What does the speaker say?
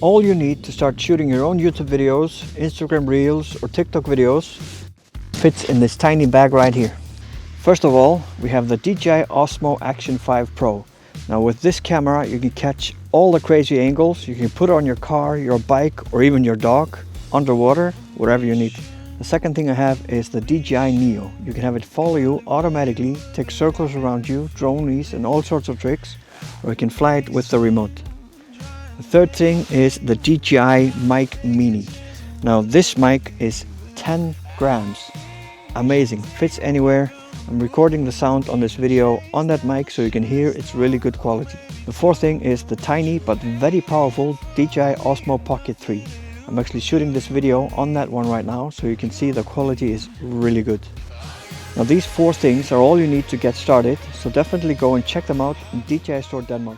all you need to start shooting your own YouTube videos, Instagram Reels or TikTok videos fits in this tiny bag right here. First of all, we have the DJI Osmo Action 5 Pro. Now with this camera you can catch all the crazy angles. You can put it on your car, your bike or even your dog, underwater, whatever you need. The second thing I have is the DJI Neo. You can have it follow you automatically, take circles around you, dronies and all sorts of tricks, or you can fly it with the remote. The third thing is the DJI Mic Mini. Now this mic is 10 grams. Amazing, fits anywhere. I'm recording the sound on this video on that mic so you can hear it's really good quality. The fourth thing is the tiny but very powerful DJI Osmo Pocket 3. I'm actually shooting this video on that one right now so you can see the quality is really good. Now these four things are all you need to get started, so definitely go and check them out in DJI Store Denmark.